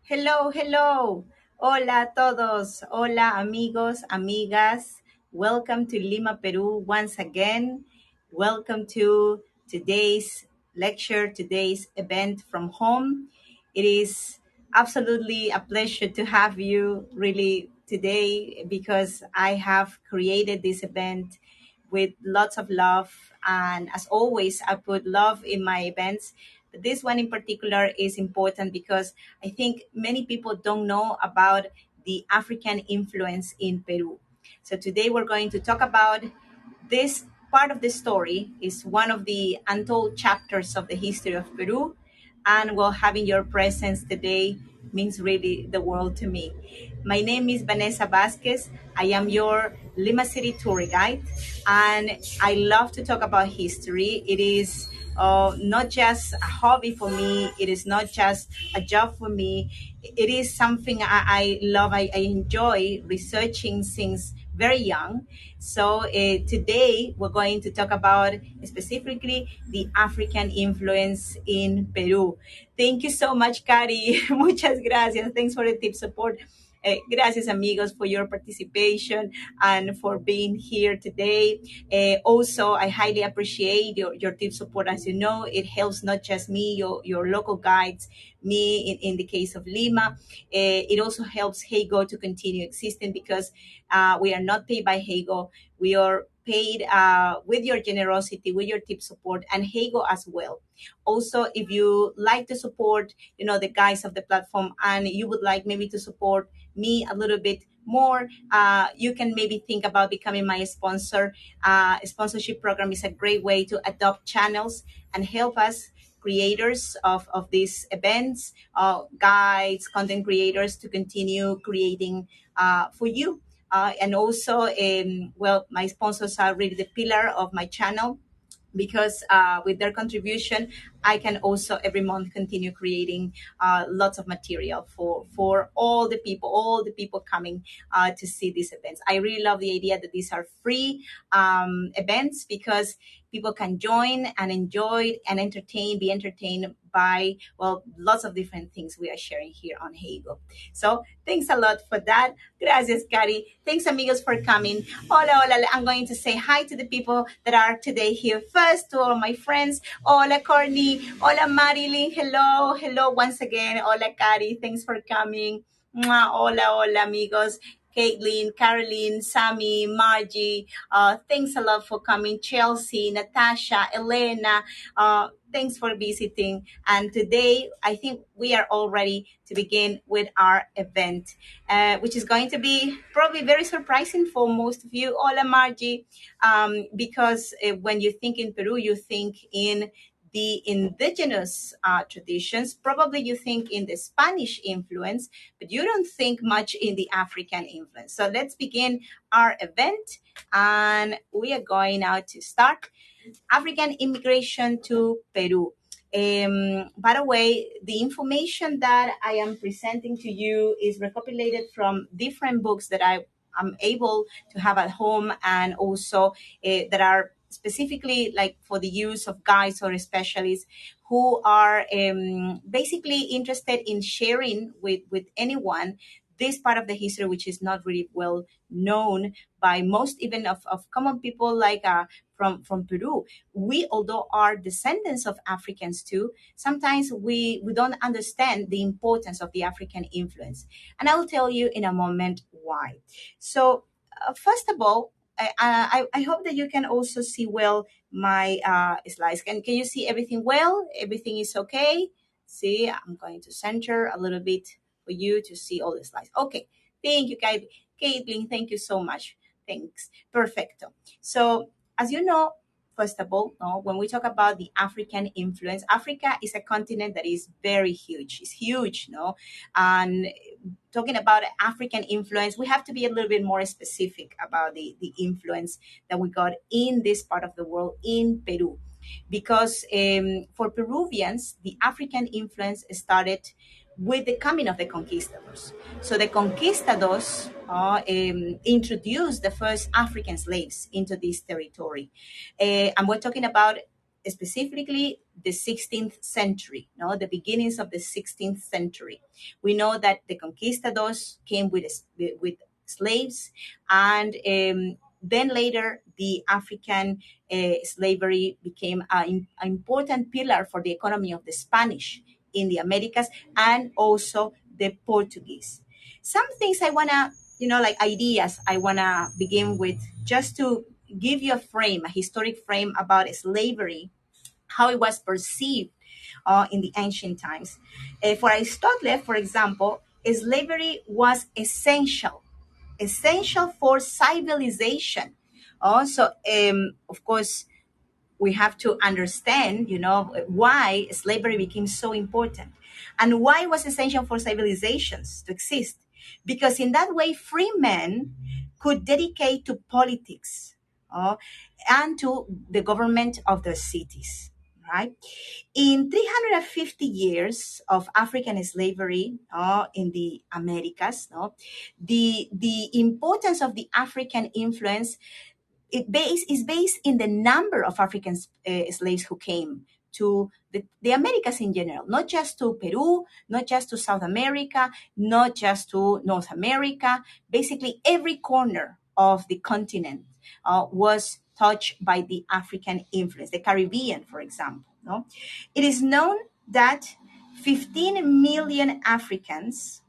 Hello, hello. Hola a todos. Hola amigos, amigas. Welcome to Lima, Peru once again. Welcome to today's lecture, today's event from home. It is absolutely a pleasure to have you really today because I have created this event with lots of love. And as always, I put love in my events. But this one in particular is important because I think many people don't know about the African influence in Peru. So today we're going to talk about this part of the story is one of the untold chapters of the history of Peru. And well, having your presence today means really the world to me. My name is Vanessa Vasquez. I am your Lima City tour guide, and I love to talk about history. It is not just a hobby for me, it is not just a job for me. It is something I love. I enjoy researching since very young. So today we're going to talk about specifically the African influence in Peru. Thank you so much, Cari. Muchas gracias. Thanks for the tip support. Gracias, amigos, for your participation and for being here today. Also, I highly appreciate your tip support. As you know, it helps not just me, your local guides, me in the case of Lima. It also helps Heygo to continue existing because we are not paid by Heygo. We are paid with your generosity, with your tip support, and Heygo as well. Also, if you like to support, the guys of the platform, and you would like maybe to support me a little bit more, you can maybe think about becoming my sponsor. A sponsorship program is a great way to adopt channels and help us creators of these events, guides, content creators to continue creating for you. And also, well, my sponsors are really the pillar of my channel because with their contribution, I can also every month continue creating lots of material for all the people coming to see these events. I really love the idea that these are free events because people can join and enjoy and be entertained by, well, lots of different things we are sharing here on Heygo. So thanks a lot for that. Gracias, Cari. Thanks, amigos, for coming. Hola, hola. I'm going to say hi to the people that are today here first, to all my friends. Hola, Courtney. Hola, Marilyn. Hello. Hello once again. Hola, Cari. Thanks for coming. Mwah. Hola, hola, amigos. Caitlin, Caroline, Sammy, Margie. Thanks a lot for coming. Chelsea, Natasha, Elena. Thanks for visiting. And today, I think we are all ready to begin with our event, which is going to be probably very surprising for most of you. Hola, Margie. Because when you think in Peru, you think in the indigenous traditions. Probably you think in the Spanish influence, but you don't think much in the African influence. So let's begin our event, and we are going now to start African immigration to Peru. By the way, the information that I am presenting to you is recopilated from different books that I am able to have at home, and also that are specifically like for the use of guides or specialists who are basically interested in sharing with anyone this part of the history which is not really well known by most even of common people like from Peru. We, although are descendants of Africans too, sometimes we don't understand the importance of the African influence. And I will tell you in a moment why. So, first of all, I hope that you can also see well my slides. Can you see everything well? Everything is okay? See, I'm going to center a little bit for you to see all the slides. Okay, thank you, Caitlin. Thank you so much. Thanks. Perfecto. So, as you know, first of all, no, when we talk about the African influence, Africa is a continent that is very huge. It's huge, no? And talking about African influence, we have to be a little bit more specific about the influence that we got in this part of the world, in Peru. Because for Peruvians, the African influence started with the coming of the conquistadors. So the conquistadors introduced the first African slaves into this territory. And we're talking about specifically the 16th century, no, the beginnings of the 16th century. We know that the conquistadors came with slaves, and then later the African slavery became an important pillar for the economy of the Spanish in the Americas, and also the Portuguese. Some things I wanna, like ideas I wanna begin with, just to give you a frame, a historic frame about slavery, how it was perceived in the ancient times. For Aristotle, for example, slavery was essential for civilization. Also, of course, we have to understand, why slavery became so important and why it was essential for civilizations to exist. Because in that way, free men could dedicate to politics uh, and to the government of their cities, right? In 350 years of African slavery in the Americas, no, the importance of the African influence is based in the number of African slaves who came to the Americas in general, not just to Peru, not just to South America, not just to North America. Basically, every corner of the continent was touched by the African influence. The Caribbean, for example. No? It is known that 15 million Africans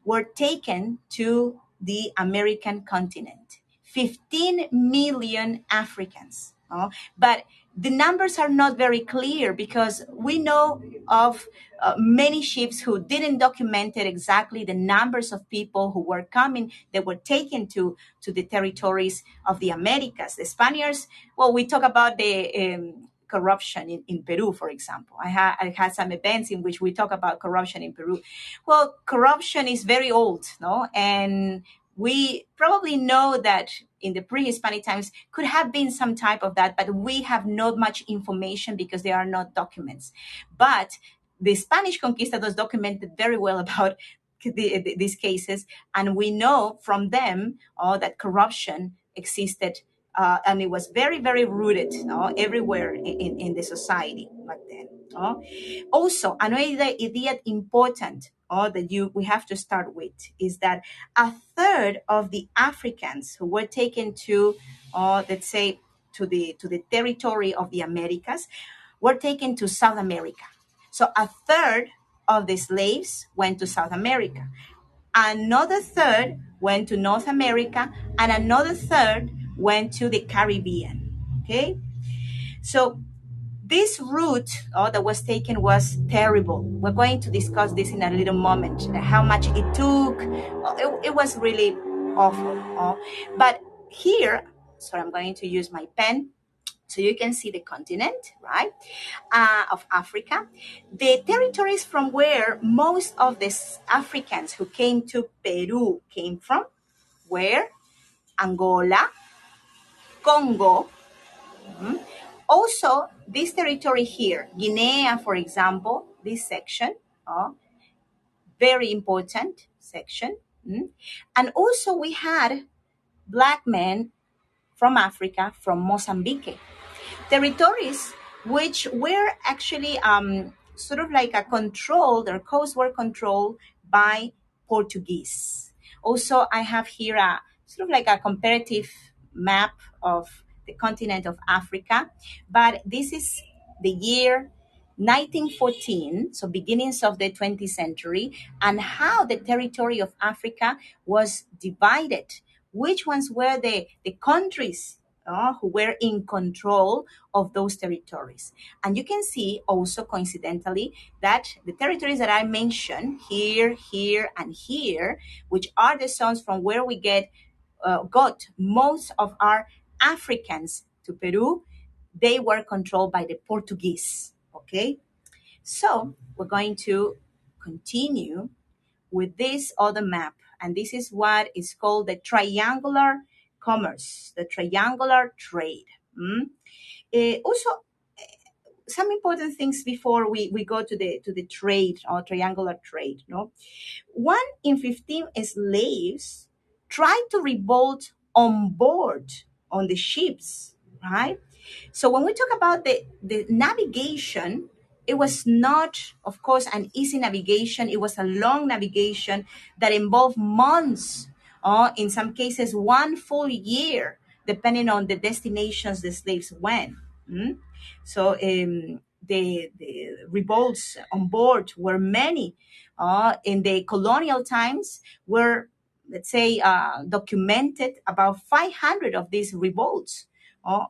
were taken to the American continent. 15 million Africans. But the numbers are not very clear, because we know of many ships who didn't document exactly the numbers of people who were coming, that were taken to the territories of the Americas. The Spaniards, well, we talk about the corruption in Peru, for example. I had some events in which we talk about corruption in Peru. Well, corruption is very old, no? And we probably know that in the pre-Hispanic times could have been some type of that, but we have not much information because there are not documents. But the Spanish conquistadors documented very well about these cases, and we know from them that corruption existed, and it was very, very rooted everywhere in the society back then. Also, another idea important that we have to start with is that a third of the Africans who were taken to, let's say, to the territory of the Americas, were taken to South America. So a third of the slaves went to South America. Another third went to North America, and another third went to the Caribbean. Okay, so this route that was taken was terrible. We're going to discuss this in a little moment, how much it took. It was really awful. But here, so I'm going to use my pen so you can see the continent, right, of Africa. The territories from where most of the Africans who came to Peru came from were Angola, Congo. Also, this territory here, Guinea, for example, this section, very important section. And also we had black men from Africa, from Mozambique. Territories which were actually sort of like their coasts were controlled by Portuguese. Also, I have here a sort of like a comparative map of the continent of Africa, but this is the year 1914, so beginnings of the 20th century, and how the territory of Africa was divided. Which ones were the countries who were in control of those territories? And you can see also coincidentally that the territories that I mentioned here, here, and here, which are the zones from where we got most of our Africans to Peru, they were controlled by the Portuguese. Okay, so we're going to continue with this other map, and this is what is called the triangular commerce, the triangular trade. Also, some important things before we go to the trade or triangular trade. No, 1 in 15 slaves tried to revolt on board on the ships, right? So when we talk about the navigation, it was not, of course, an easy navigation. It was a long navigation that involved months, or in some cases, one full year, depending on the destinations the slaves went. Mm? So the revolts on board were many. In the colonial times, were, let's say, documented about 500 of these revolts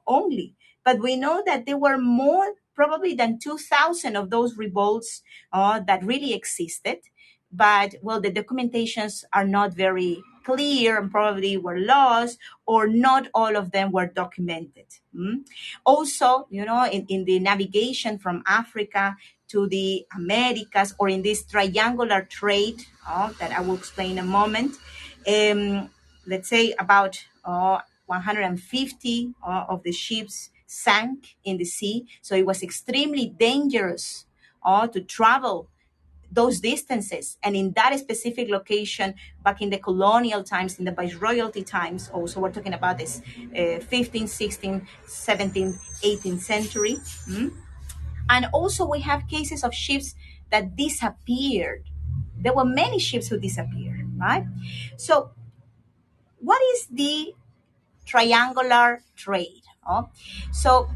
only. But we know that there were more probably than 2,000 of those revolts that really existed. But, well, the documentations are not very clear and probably were lost, or not all of them were documented. Also, in the navigation from Africa to the Americas, or in this triangular trade that I will explain in a moment, let's say about 150 of the ships sank in the sea. So it was extremely dangerous to travel those distances. And in that specific location, back in the colonial times, in the viceroyalty times, also we're talking about this 15th, 16th, 17th, 18th century. And also we have cases of ships that disappeared. There were many ships who disappeared, right? So what is the triangular trade? So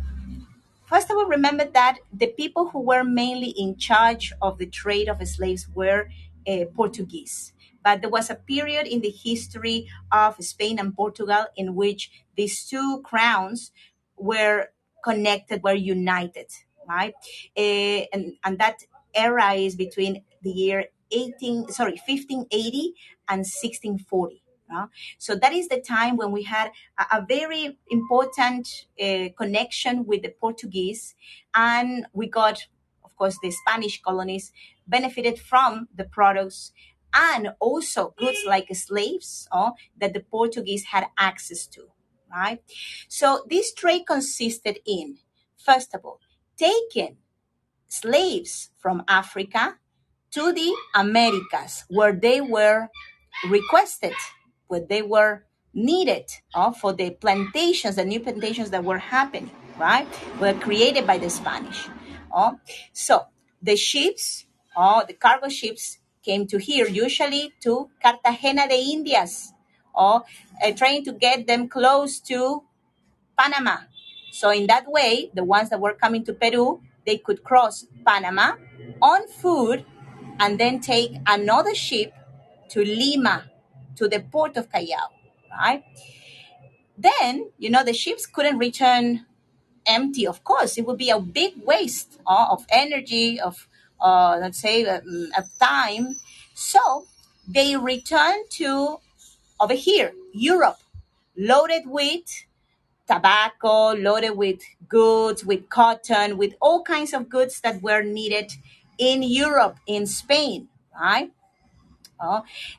first of all, remember that the people who were mainly in charge of the trade of slaves were Portuguese. But there was a period in the history of Spain and Portugal in which these two crowns were connected, were united, right? And that era is between the year 1580 and 1640. So that is the time when we had a very important connection with the Portuguese, and we got, of course, the Spanish colonies benefited from the products and also goods like slaves that the Portuguese had access to, right? So this trade consisted in, first of all, taking slaves from Africa to the Americas, where they were requested, where they were needed for the plantations, the new plantations that were happening, right? Were created by the Spanish. So the ships, the cargo ships came to here, usually to Cartagena de Indias, trying to get them close to Panama. So in that way, the ones that were coming to Peru, they could cross Panama on foot and then take another ship to Lima, to the port of Callao, right? Then, the ships couldn't return empty, of course. It would be a big waste of energy, of, let's say, of time. So they returned to, over here, Europe, loaded with tobacco, loaded with goods, with cotton, with all kinds of goods that were needed in Europe, in Spain, right?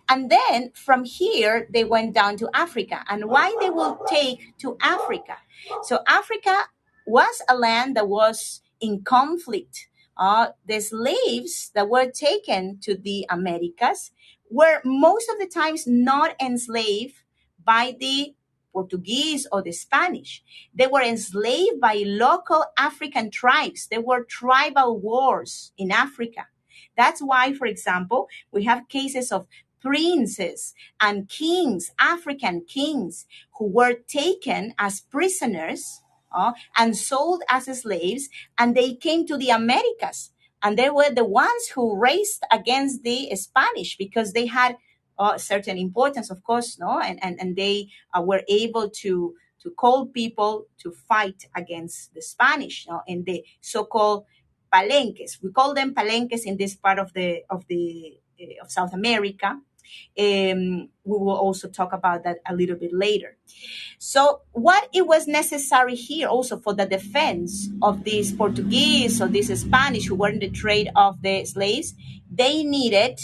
And then from here, they went down to Africa. And why they will take to Africa? So Africa was a land that was in conflict. The slaves that were taken to the Americas were most of the times not enslaved by the Portuguese or the Spanish. They were enslaved by local African tribes. There were tribal wars in Africa. That's why, for example, we have cases of princes and kings, African kings, who were taken as prisoners and sold as slaves, and they came to the Americas. And they were the ones who raised against the Spanish because they had certain importance, of course, no, and they were able to call people to fight against the Spanish, in the so-called palenques. We call them palenques in this part of of South America. We will also talk about that a little bit later. So what it was necessary here also for the defense of these Portuguese or these Spanish who were in the trade of the slaves, they needed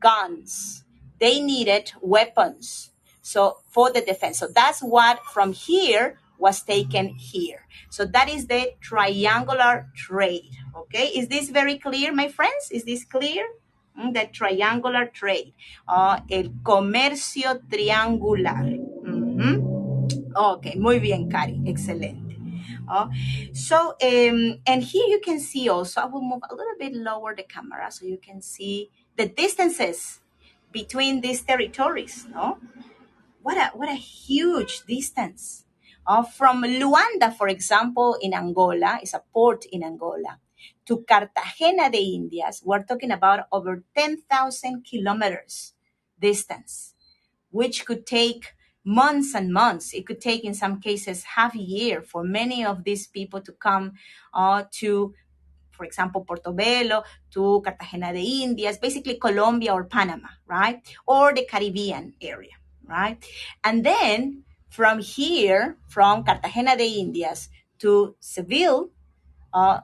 guns. They needed weapons. So for the defense. So that's what from here was taken here. So that is the triangular trade. Okay. Is this very clear, my friends? Is this clear? The triangular trade. El comercio triangular. Ok, muy bien, Cari. Excelente. Uh, and here you can see also, I will move a little bit lower the camera so you can see the distances between these territories. No, what a huge distance. From Luanda, for example, in Angola, is a port in Angola, to Cartagena de Indias, we're talking about over 10,000 kilometers distance, which could take months and months. It could take, in some cases, half a year for many of these people to come to, for example, Portobelo, to Cartagena de Indias, basically Colombia or Panama, right? Or the Caribbean area, right? And then from here, from Cartagena de Indias to Seville, uh,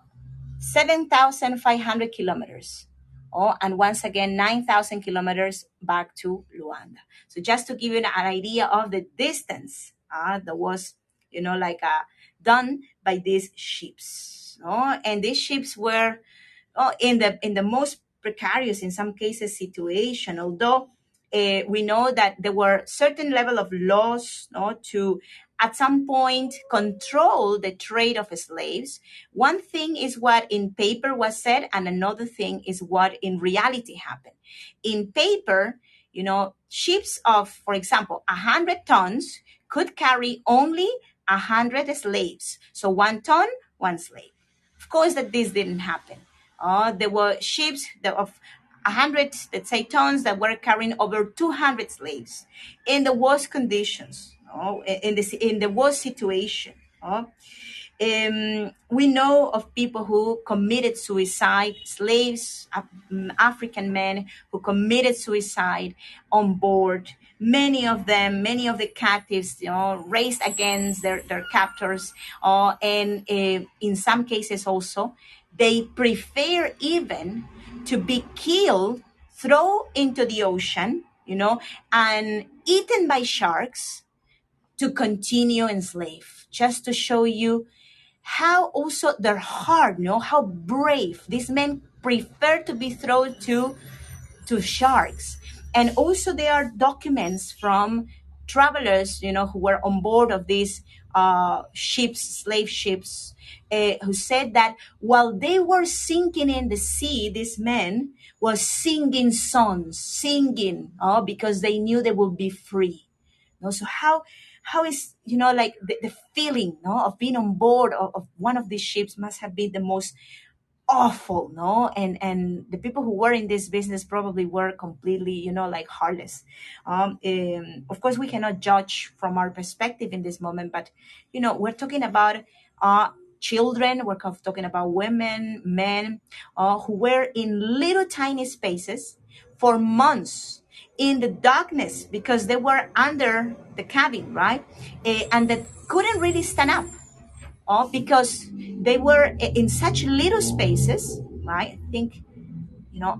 7,500 kilometers. Oh, and once again, 9,000 kilometers back to Luanda. So just to give you an idea of the distance that was, done by these ships. Oh, and these ships were in the most precarious, in some cases, situation. Although we know that there were certain level of laws, to at some point control the trade of slaves. One thing is what in paper was said, and another thing is what in reality happened. In paper, ships of, for example, 100 tons could carry only 100 slaves. So 1 ton, one slave. Of course, that this didn't happen. There were ships that of 100, let's say, tons that were carrying over 200 slaves in the worst conditions, in the worst situation. We know of people who committed suicide, slaves, African men who committed suicide on board. Many of them, many of the captives, raced against their captors, and in some cases also, they prefer even to be killed, thrown into the ocean, and eaten by sharks to continue enslaved. Just to show you how also their heart, how brave these men prefer to be thrown to sharks. And also there are documents from travelers, who were on board of these ships, slave ships, who said that while they were sinking in the sea, these men were singing songs, because they knew they would be free. So how is, like the feeling, of being on board of one of these ships must have been the most awful, and the people who were in this business probably were completely, like heartless. Of course, we cannot judge from our perspective in this moment, but we're talking about children, we're talking about women, men, who were in little tiny spaces for months in the darkness because they were under the cabin, right? And that couldn't really stand up, because they were in such little spaces, right? I think,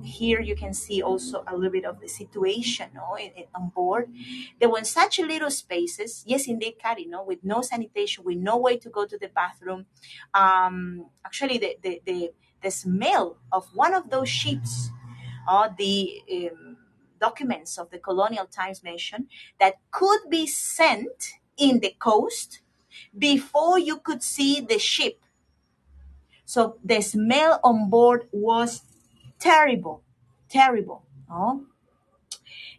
here you can see also a little bit of the situation, on board. They were in such little spaces, yes, indeed, Kari, with no sanitation, with no way to go to the bathroom. Actually, the smell of one of those ships, the documents of the colonial times mention that could be sent in the coast before you could see the ship. So the smell on board was terrible, terrible. Um,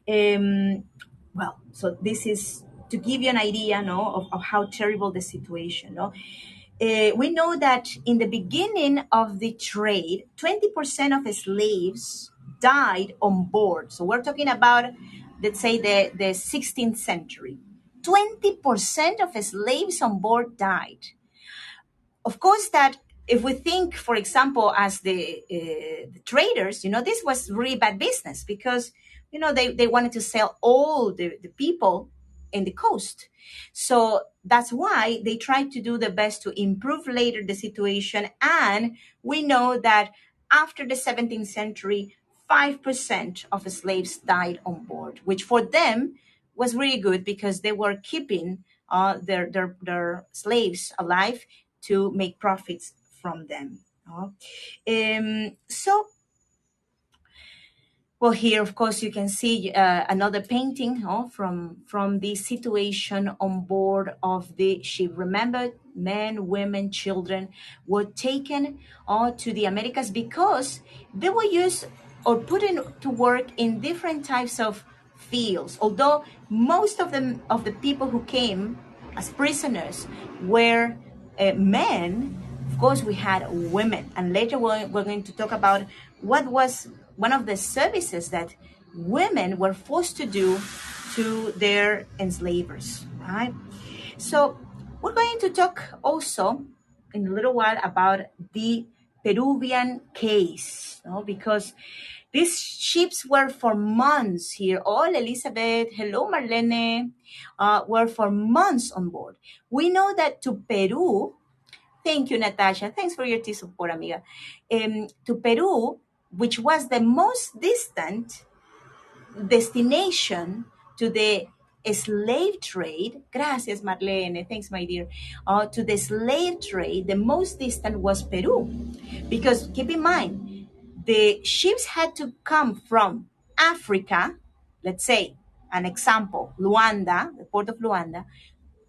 well, so this is to give you an idea, of how terrible the situation. We know that in the beginning of the trade, 20% of the slaves died on board. So we're talking about, let's say, the 16th century. 20% of the slaves on board died. Of course, that if we think, for example, as the traders, this was really bad business because, they wanted to sell all the people in the coast. So that's why they tried to do the best to improve later the situation. And we know that after the 17th century, 5% of the slaves died on board, which for them was really good because they were keeping their slaves alive to make profits from them. So, Well, here, of course, you can see another painting from the situation on board of the ship. Remember, men, women, children were taken to the Americas because they were used or put in to work in different types of fields. Although most of the people who came as prisoners were men, of course, we had women, and later we're going to talk about what was one of the services that women were forced to do to their enslavers, right? So we're going to talk also in a little while about the Peruvian case, because these ships were for months here. All Elizabeth, hello Marlene, were for months on board. We know that to Peru, thank you, Natasha. Thanks for your tea support, amiga. To Peru, which was the most distant destination to the slave trade. Gracias, Marlene. Thanks, my dear. To the slave trade, the most distant was Peru. Because keep in mind, the ships had to come from Africa, let's say, an example, Luanda, the port of Luanda,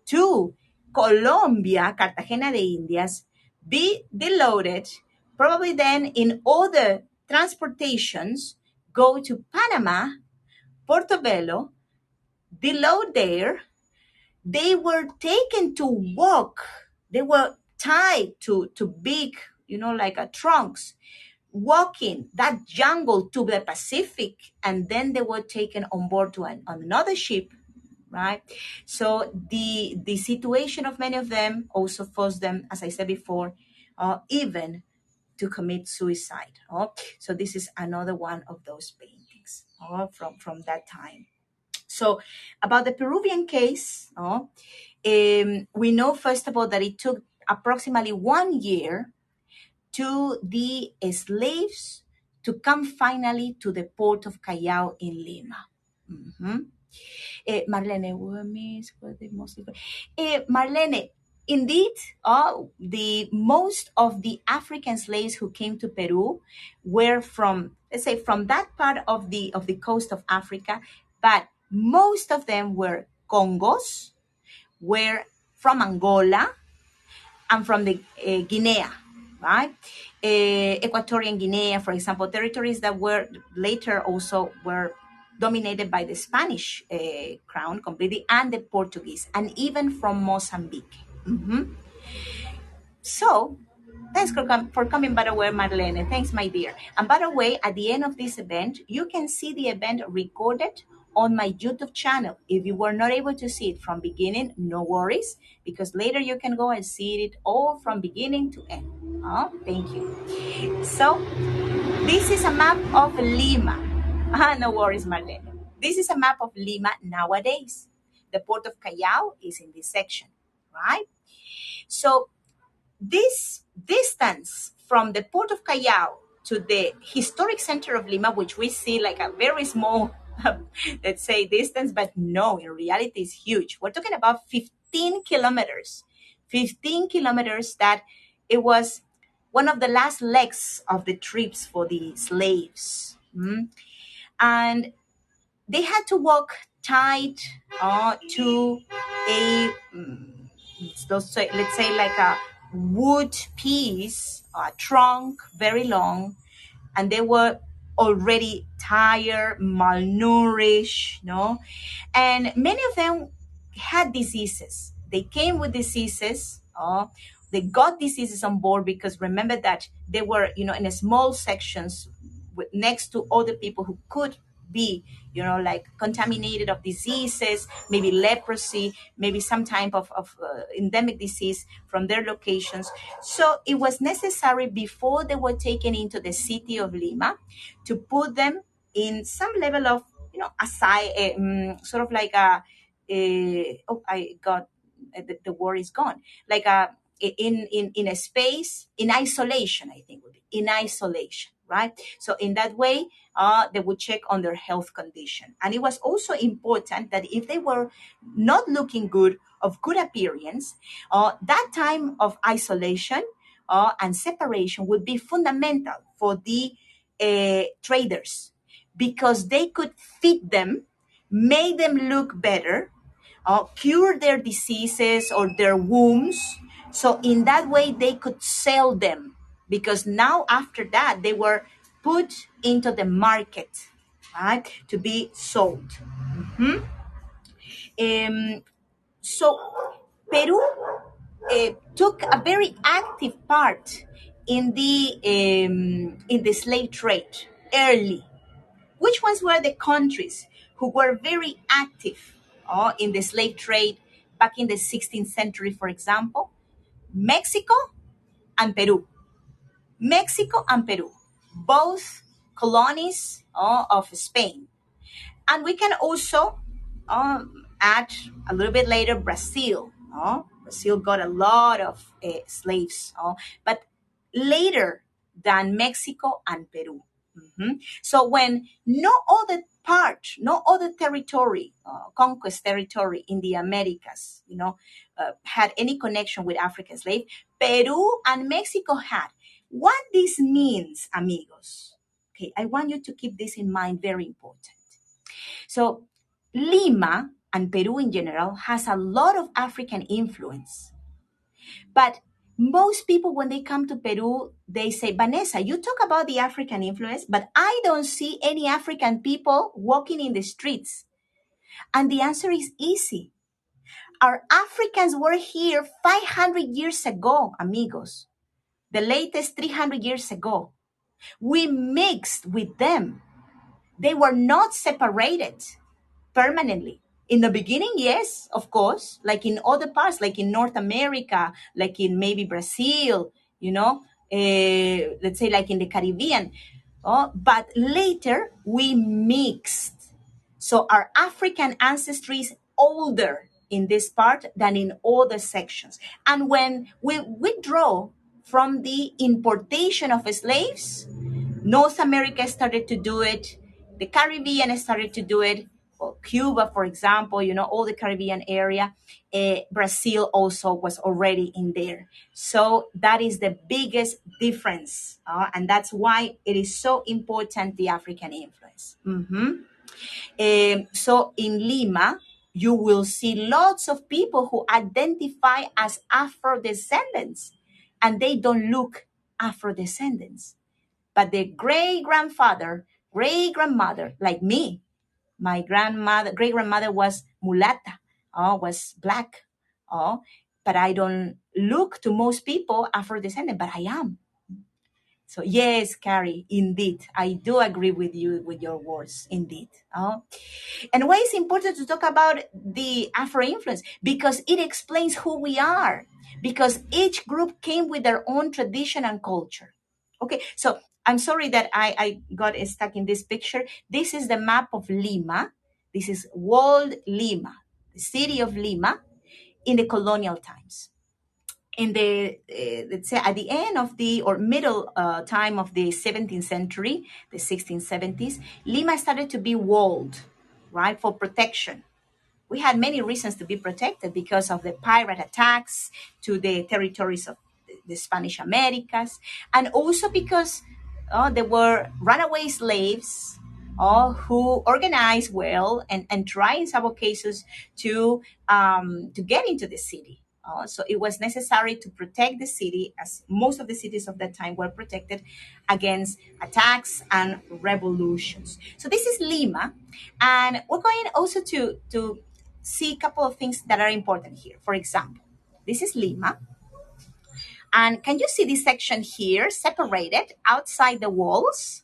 to Colombia, Cartagena de Indias, be deloaded, probably then in other transportations, go to Panama, Portobello, deload there. They were taken to walk. They were tied to big, like a trunks, walking that jungle to the Pacific, and then they were taken on board to another ship, right? So the situation of many of them also forced them, as I said before, even to commit suicide. So this is another one of those paintings from that time. So about the Peruvian case, we know first of all that it took approximately 1 year to the slaves to come finally to the port of Callao in Lima. Mhm. Marlene, Marlene, indeed, the most of the African slaves who came to Peru were from, let's say, from that part of the coast of Africa, but most of them were Congos, were from Angola, and from the Guinea, right? Equatorian Guinea, for example, territories that were later also were dominated by the Spanish crown completely, and the Portuguese, and even from Mozambique. Mhm. So, thanks for coming, by the way, Marlene. Thanks, my dear. And by the way, at the end of this event, you can see the event recorded on my YouTube channel. If you were not able to see it from beginning, no worries, because later you can go and see it all from beginning to end. Thank you. So, this is a map of Lima. No worries, Marlene. This is a map of Lima nowadays. The port of Callao is in this section, right? So, this distance from the port of Callao to the historic center of Lima, which we see like a very small, let's say, distance, but no, in reality, it's huge. We're talking about 15 kilometers. 15 kilometers that it was one of the last legs of the trips for the slaves. And they had to walk tied to a let's say like a wood piece, a trunk, very long, and they were already tired, malnourished, and many of them had diseases. They came with diseases. They got diseases on board because remember that they were, in a small sections next to other people who could be, like contaminated of diseases, maybe leprosy, maybe some type of endemic disease from their locations. So it was necessary before they were taken into the city of Lima to put them in some level of, aside, sort of like I got, the word is gone, like in a space, in isolation, I think would be in isolation, right? So in that way, they would check on their health condition. And it was also important that if they were not looking good, of good appearance, that time of isolation and separation would be fundamental for the traders, because they could feed them, make them look better, cure their diseases or their wounds. So in that way, they could sell them, because now after that, they were put into the market, right, to be sold. Um, so Peru took a very active part in the slave trade early. Which ones were the countries who were very active in the slave trade back in the 16th century, for example? Mexico and Peru. Mexico and Peru, both colonies of Spain. And we can also add a little bit later Brazil. Brazil got a lot of slaves, but later than Mexico and Peru. So when no other territory, conquest territory in the Americas, had any connection with African slave, Peru and Mexico had. What this means, amigos, okay, I want you to keep this in mind, very important. So Lima and Peru in general has a lot of African influence. But most people, when they come to Peru, they say, Vanessa, you talk about the African influence, but I don't see any African people walking in the streets. And the answer is easy. Our Africans were here 500 years ago, amigos. The latest 300 years ago. We mixed with them. They were not separated permanently. In the beginning, yes, of course, like in other parts, like in North America, like in maybe Brazil, let's say like in the Caribbean. But later we mixed. So our African ancestry is older in this part than in other sections. And when we withdraw from the importation of slaves, North America started to do it. The Caribbean started to do it. Well, Cuba, for example, all the Caribbean area. Brazil also was already in there. So that is the biggest difference. And that's why it is so important, the African influence. So in Lima, you will see lots of people who identify as Afro-descendants, and they don't look Afro-descendants. But the great-grandfather, great-grandmother, like me, my great-grandmother was mulata, was black. But I don't look to most people Afro-descendant, but I am. So yes, Carrie, indeed, I do agree with you with your words, indeed. And why it's important to talk about the Afro influence? Because it explains who we are. Because each group came with their own tradition and culture. Okay, so I'm sorry that I got stuck in this picture. This is the map of Lima. This is walled Lima, the city of Lima in the colonial times. In the, let's say, at the end of the, or middle time of the 17th century, the 1670s, Lima started to be walled, right, for protection. We had many reasons to be protected because of the pirate attacks to the territories of the Spanish Americas, and also because there were runaway slaves who organized well and tried in several cases to get into the city. So it was necessary to protect the city, as most of the cities of that time were protected against attacks and revolutions. So this is Lima, and we're going also to see a couple of things that are important here. For example, this is Lima. And can you see this section here separated outside the walls?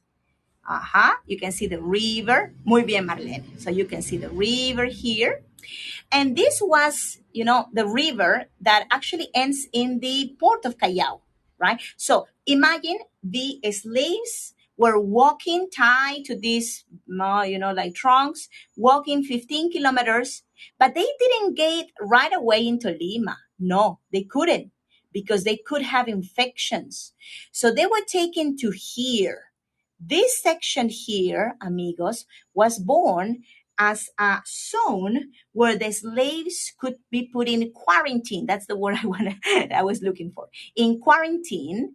You can see the river. Muy bien, Marlene. So you can see the river here. And this was, the river that actually ends in the port of Callao, right? So imagine the slaves were walking tied to these, like trunks, walking 15 kilometers, but they didn't get right away into Lima. No, they couldn't, because they could have infections. So they were taken to here. This section here, amigos, was born as a zone where the slaves could be put in quarantine. That's the word I was looking for. In quarantine,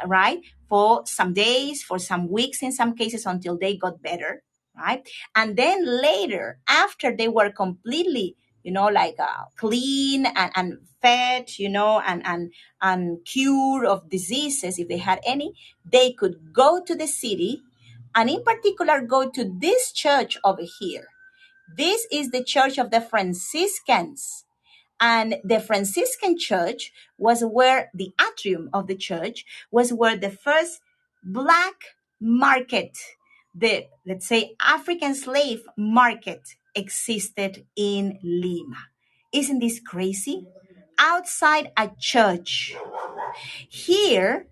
right? For some days, for some weeks, in some cases, until they got better, right? And then later, after they were completely, like clean and fed, and cured of diseases, if they had any, they could go to the city, and in particular, go to this church over here. This is the church of the Franciscans. And the Franciscan church was where the atrium of the church was where the first black market, the, let's say, African slave market, existed in Lima. Isn't this crazy? Outside a church. Here,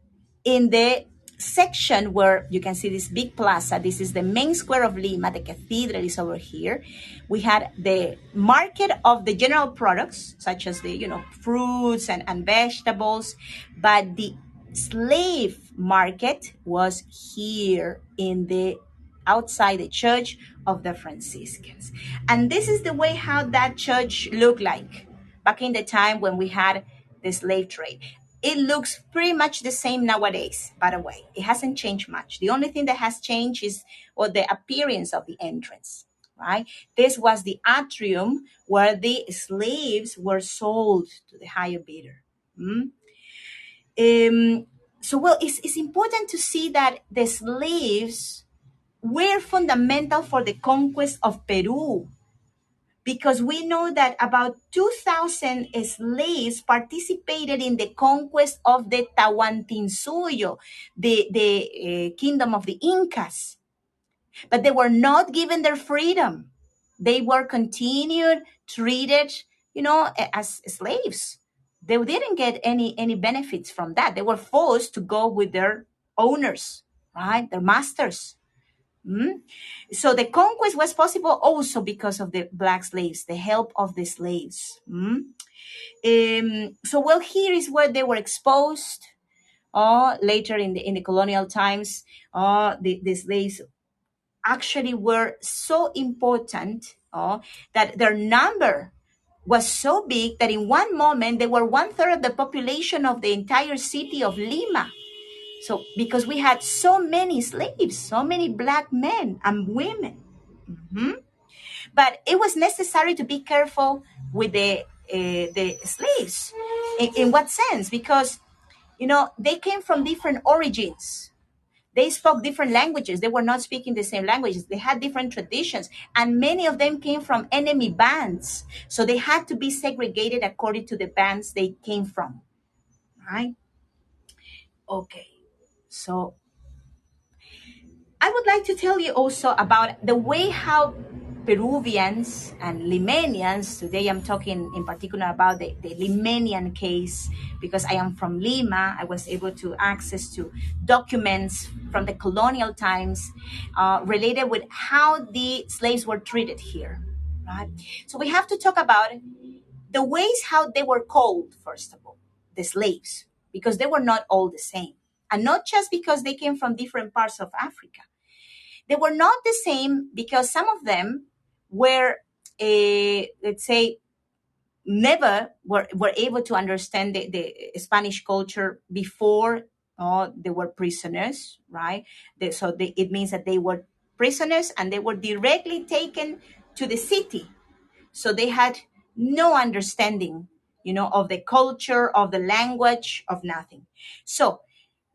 in the section where you can see this big plaza, this is the main square of Lima, the cathedral is over here. We had the market of the general products, such as the, fruits and vegetables, but the slave market was here in the outside the church of the Franciscans. And this is the way how that church looked like back in the time when we had the slave trade. It looks pretty much the same nowadays, by the way. It hasn't changed much. The only thing that has changed is the appearance of the entrance, right? This was the atrium where the slaves were sold to the higher bidder. Mm? So, it's important to see that the slaves were fundamental for the conquest of Peru, because we know that about 2,000 slaves participated in the conquest of the Tahuantinsuyo, the kingdom of the Incas. But they were not given their freedom. They were continued, treated, as slaves. They didn't get any benefits from that. They were forced to go with their owners, right? Their masters. Mm? So the conquest was possible also because of the black slaves, the help of the slaves. So, here is where they were exposed. Later in the colonial times, the slaves actually were so important that their number was so big that in one moment they were 1/3 of the population of the entire city of Lima. So, because we had so many slaves, so many black men and women. But it was necessary to be careful with the slaves. In what sense? Because, they came from different origins. They spoke different languages. They were not speaking the same languages. They had different traditions. And many of them came from enemy bands. So they had to be segregated according to the bands they came from. Right? Okay. So I would like to tell you also about the way how Peruvians and Limanians, today I'm talking in particular about the Limanian case, because I am from Lima. I was able to access to documents from the colonial times related with how the slaves were treated here, right? So we have to talk about the ways how they were called, first of all, the slaves, because they were not all the same. And not just because they came from different parts of Africa. They were not the same because some of them were, let's say, never were able to understand the Spanish culture before they were prisoners, right? It means that they were prisoners and they were directly taken to the city. So they had no understanding, of the culture, of the language, of nothing. So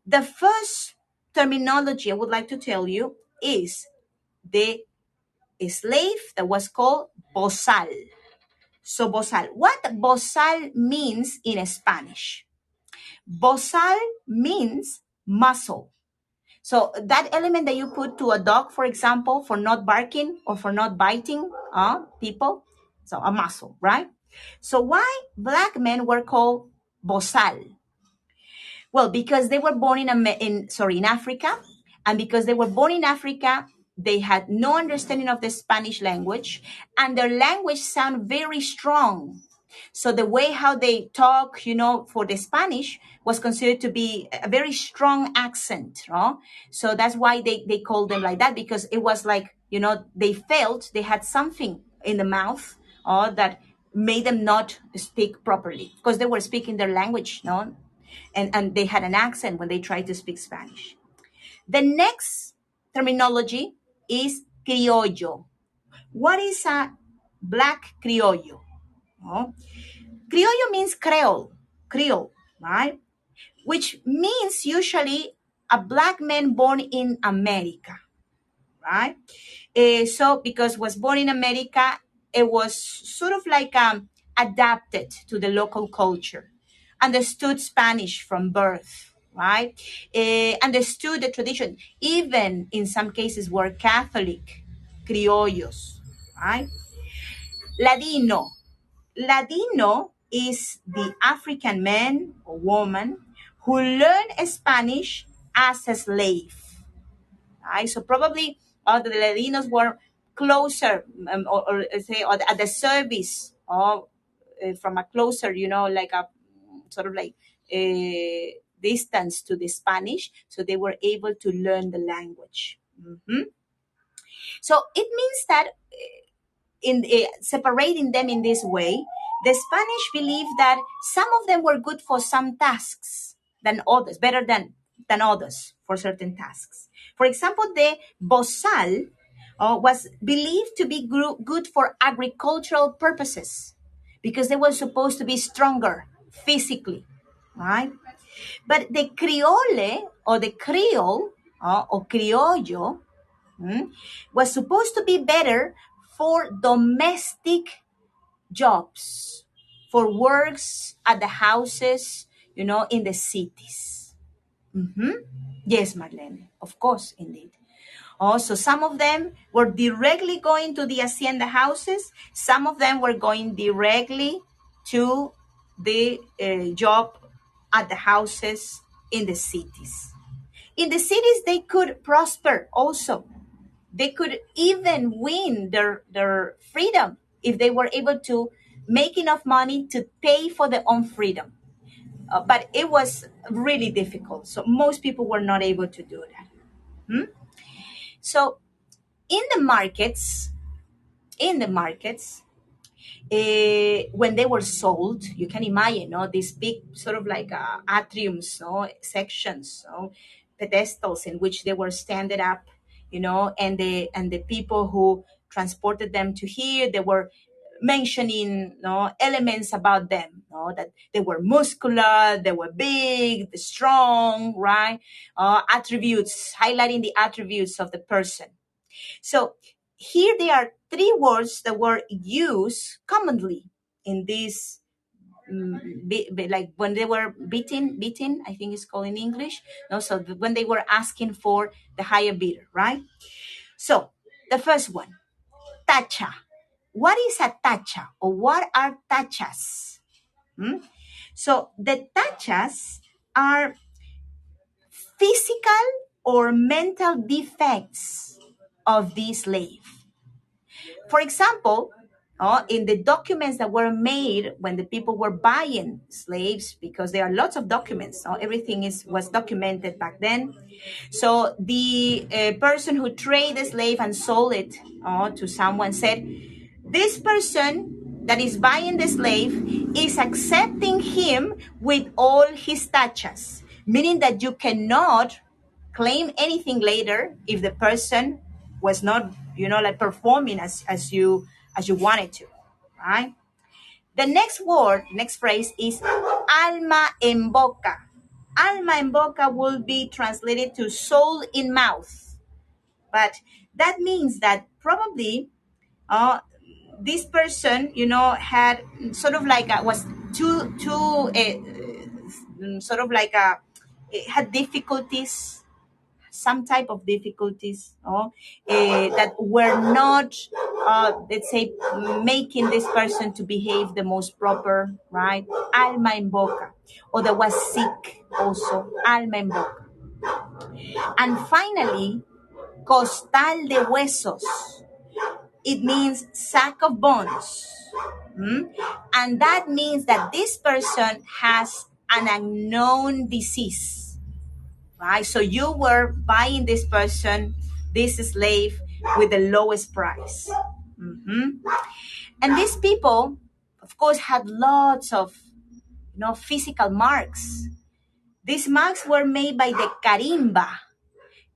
the first terminology I would like to tell you is the slave that was called bozal. So bozal, what bozal means in Spanish? Bozal means muscle. So that element that you put to a dog, for example, for not barking or for not biting people, so a muscle, right? So why black men were called bozal? Well, because they were born in Africa, and because they were born in Africa, they had no understanding of the Spanish language, and their language sound very strong. So the way how they talk, for the Spanish was considered to be a very strong accent. So that's why they called them like that, because it was like, they felt they had something in the mouth that made them not speak properly because they were speaking their language, no? And they had an accent when they tried to speak Spanish. The next terminology is criollo. What is a black criollo? Oh, criollo means Creole, right? Which means usually a black man born in America, right? So because was born in America, it was sort of like adapted to the local culture, understood Spanish from birth, right? Understood the tradition, even in some cases were Catholic criollos, right? Ladino. Ladino is the African man or woman who learned Spanish as a slave, right? So probably the Ladinos were closer, or say, or at the service, or from a closer, like a sort of like a distance to the Spanish, so they were able to learn the language. Mhm. So it means that in separating them in this way, the Spanish believed that some of them were good for some tasks than others, better than others for certain tasks. For example, the bozal was believed to be good for agricultural purposes because they were supposed to be stronger physically, right? But the criole or the creole or criollo was supposed to be better for domestic jobs, for works at the houses, in the cities. Mhm. Yes, Marlene, of course, indeed. Also, some of them were directly going to the hacienda houses. Some of them were going directly to the job at the houses in the cities. In the cities, they could prosper also. They could even win their freedom if they were able to make enough money to pay for their own freedom. But it was really difficult. So most people were not able to do that. Hmm? So in the markets, in the markets, when they were sold, you can imagine, these big sort of like atriums, sections, pedestals in which they were standing up, and the people who transported them to here, they were mentioning elements about them, that they were muscular, they were big, strong, right? Attributes, highlighting the attributes of the person. So here there are three words that were used commonly in this, like when they were beaten, I think it's called in English. No, so when they were asking for the higher bidder, right? So the first one, tacha. What is a tacha, or what are tachas? Hmm? So the tachas are physical or mental defects of the slave. For example, in the documents that were made when the people were buying slaves, because there are lots of documents, everything was documented back then. So the person who traded the slave and sold it to someone said, this person that is buying the slave is accepting him with all his tachas, meaning that you cannot claim anything later if the person was not, like performing as you wanted to, right? The next word, next phrase is alma en boca. Alma en boca will be translated to soul in mouth, but that means that probably uh, this person, had sort of like was too sort of like had difficulties, some type of difficulties, that were not, let's say, making this person to behave the most proper, right? Alma en boca, or that was sick also, alma en boca. And finally, costal de huesos. It means sack of bones. And that means that this person has an unknown disease, right? So you were buying this person, this slave, with the lowest price. And these people, of course, had lots of, physical marks. These mugs were made by the carimba.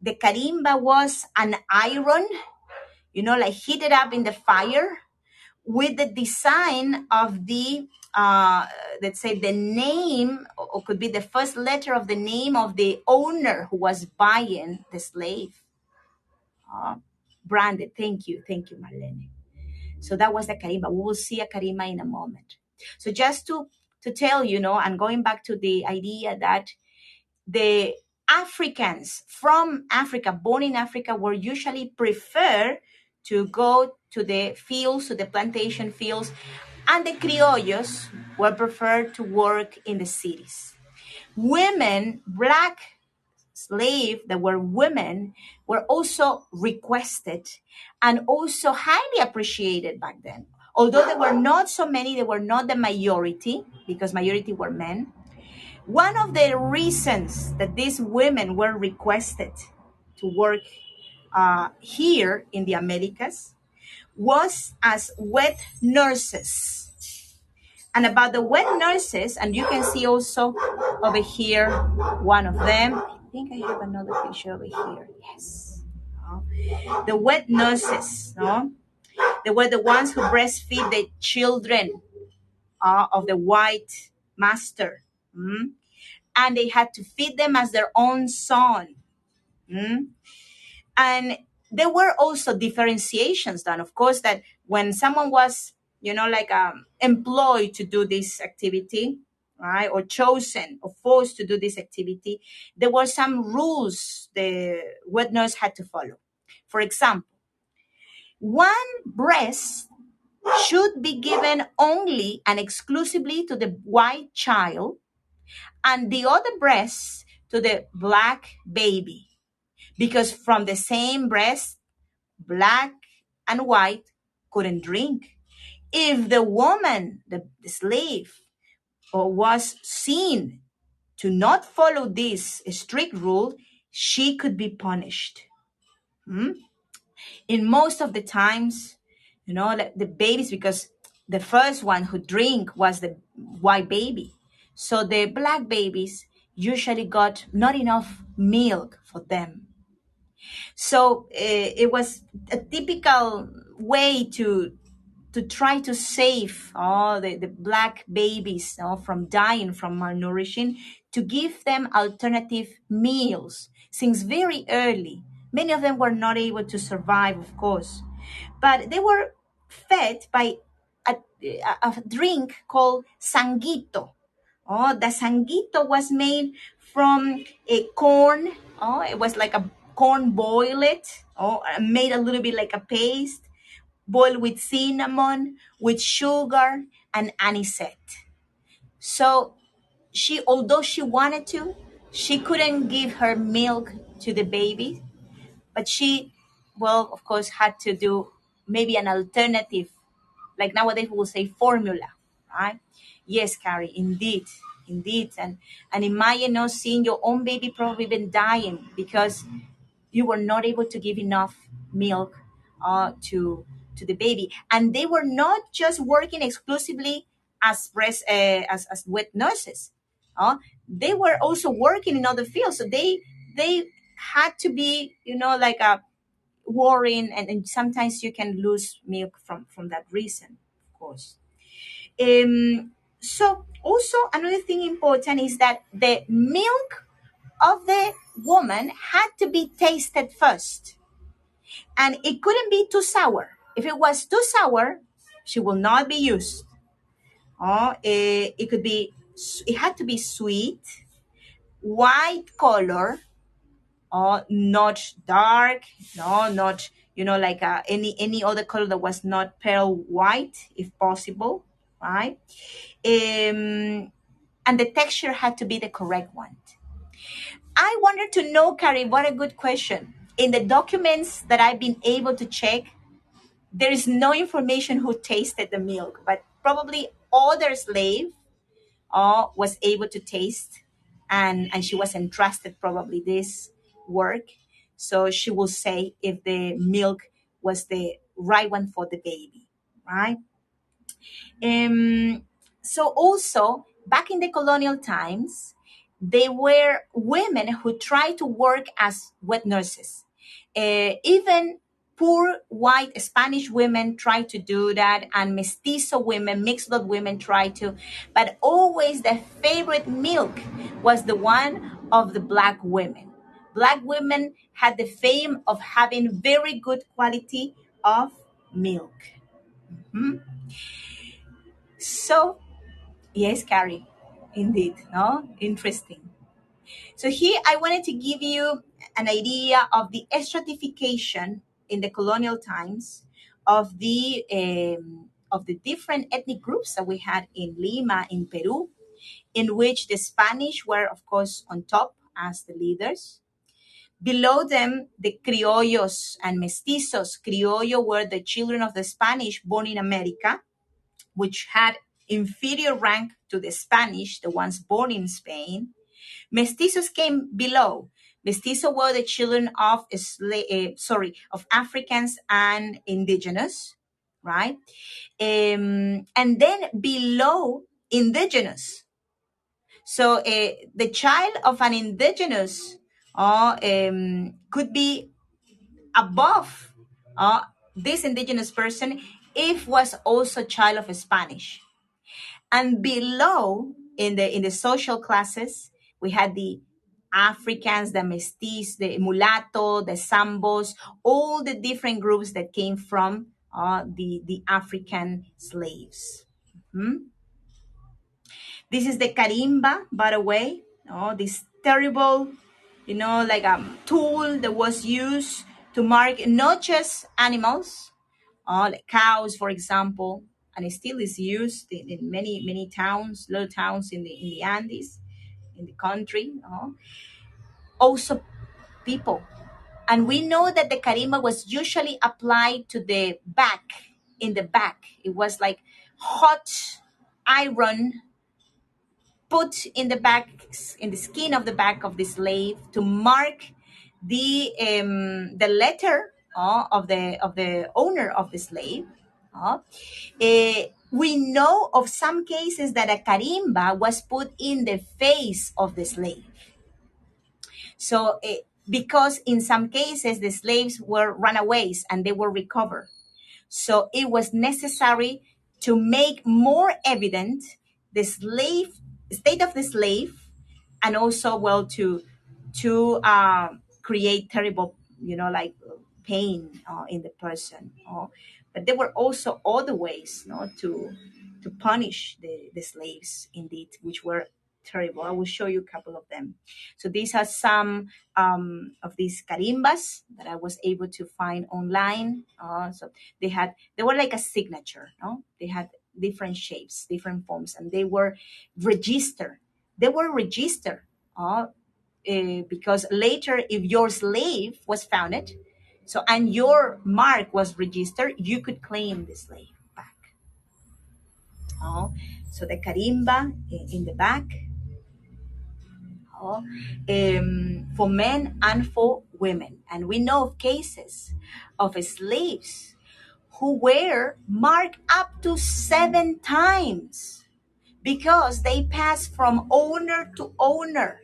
The carimba was an iron, like heated up in the fire with the design of the, let's say, the name, or could be the first letter of the name of the owner who was buying the slave. Branded. Thank you, Marlene. So that was the carimba. We will see a carimba in a moment. So just to tell and going back to the idea that the Africans from Africa, born in Africa, were usually prefer to go to the fields, to the plantation fields, and the criollos were preferred to work in the cities. Women, black slaves that were women, were also requested and also highly appreciated back then. Although there were not so many, they were not the majority because majority were men. One of the reasons that these women were requested to work here in the Americas was as wet nurses. And about the wet nurses, and you can see also over here one of them. I think I have another picture over here. Yes. The wet nurses, no? They were the ones who breastfeed the children of the white master. And they had to feed them as their own son. And there were also differentiations done, of course, that when someone was, employed to do this activity, right, or chosen or forced to do this activity, there were some rules the wet nurse had to follow. For example, one breast should be given only and exclusively to the white child, and the other breast to the black baby, because from the same breast, black and white couldn't drink. If the woman, the slave, was seen to not follow this strict rule, she could be punished. In most of the times, the babies, because the first one who drink was the white baby. So the black babies usually got not enough milk for them. So it was a typical way to try to save all the black babies from dying from malnourishing, to give them alternative meals since very early. Many of them were not able to survive, of course, but they were fed by a drink called sanguito. The sanguito was made from a corn. It was like a corn boiled, made a little bit like a paste, boiled with cinnamon, with sugar, and anisette. So although she wanted to, she couldn't give her milk to the baby, but she, well, of course, had to do maybe an alternative, like nowadays we will say formula, right? Yes, Carrie, indeed. And imagine not seeing your own baby probably been dying because you were not able to give enough milk to the baby. And they were not just working exclusively as as wet nurses. They were also working in other fields. So they had to be, like a worrying, and sometimes you can lose milk from that reason, of course. So also another thing important is that the milk of the woman had to be tasted first, and it couldn't be too sour. If it was too sour, she will not be used. It had to be sweet, white color, not dark, no, not like any other color that was not pearl white, if possible, right? And the texture had to be the correct one. I wanted to know, Carrie, what a good question. In the documents that I've been able to check, there is no information who tasted the milk, but probably other slave was able to taste, and she was entrusted probably this work. So she will say if the milk was the right one for the baby, right? So also back in the colonial times, they were women who tried to work as wet nurses. Even poor white Spanish women tried to do that, and mestizo women, mixed blood women tried to, but always the favorite milk was the one of the black women. Black women had the fame of having very good quality of milk. Mhm. So, yes, Carrie, indeed, no? Interesting. So here I wanted to give you an idea of the stratification in the colonial times of the different ethnic groups that we had in Lima, in Peru, in which the Spanish were, of course, on top as the leaders. Below them, the criollos and mestizos. Criollo were the children of the Spanish born in America, which had inferior rank to the Spanish, the ones born in Spain. Mestizos came below. Mestizos were the children of of Africans and indigenous, right? And then below indigenous. So the child of an indigenous could be above this indigenous person if was also child of a Spanish. And below in the social classes, we had the Africans, the Mestis, the Mulatto, the Sambos, all the different groups that came from the African slaves. Mhm. This is the karimba, by the way. This terrible, like a tool that was used to mark not just animals, like cows, for example, and it still is used in many many towns, little towns in the Andes, in the country. Also, people, and we know that the carimba was usually applied to the back, in the back. It was like hot iron put in the back, in the skin of the back of the slave, to mark the letter of the owner of the slave. We know of some cases that a carimba was put in the face of the slave. So, because in some cases the slaves were runaways and they were recovered. So it was necessary to make more evident the slave state of the slave, and also, well, to create terrible, like pain in the person. But there were also other ways, to punish the slaves, indeed, which were terrible. I will show you a couple of them. So these are some of these carimbas that I was able to find online. So they were like a signature. No, they had different shapes, different forms, and they were registered. They were registered because later, if your slave was found, so and your mark was registered, you could claim the slave back. So the carimba in the back, for men and for women. And we know of cases of slaves who were marked up to 7 times because they passed from owner to owner.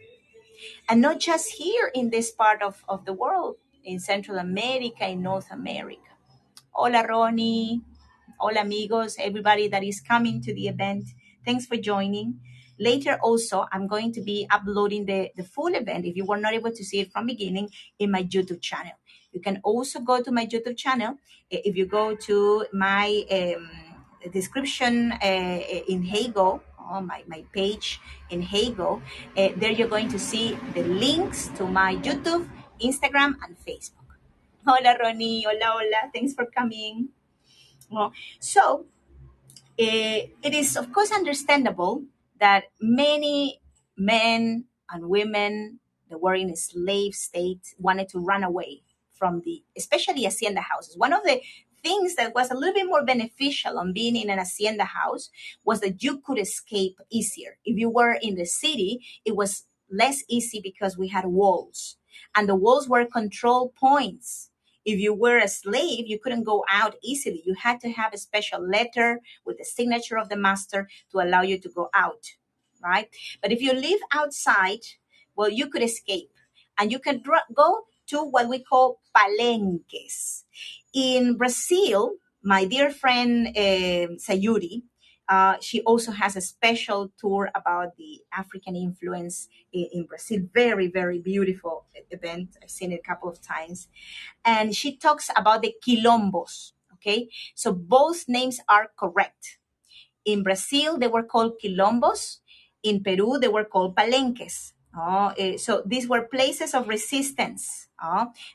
And not just here in this part of the world, in Central America, in North America. Hola, Ronnie. Hola, amigos, everybody that is coming to the event. Thanks for joining. Later also, I'm going to be uploading the full event, if you were not able to see it from beginning, in my YouTube channel. You can also go to my YouTube channel. If you go to my description in Heygo, my page in Heygo, there you're going to see the links to my YouTube, Instagram, and Facebook. Hola, Ronnie. Hola, hola. Thanks for coming. So, it is, of course, understandable that many men and women that were in a slave state wanted to run away from especially hacienda houses. One of the things that was a little bit more beneficial on being in an hacienda house was that you could escape easier. If you were in the city, it was less easy because we had walls, and the walls were control points. If you were a slave, you couldn't go out easily. You had to have a special letter with the signature of the master to allow you to go out, right? But if you live outside, well, you could escape, and you can go to what we call palenques. In Brazil, my dear friend Sayuri, she also has a special tour about the African influence in Brazil. Very, very beautiful event. I've seen it a couple of times. And she talks about the quilombos. Okay, so both names are correct. In Brazil, they were called quilombos. In Peru, they were called palenques. So these were places of resistance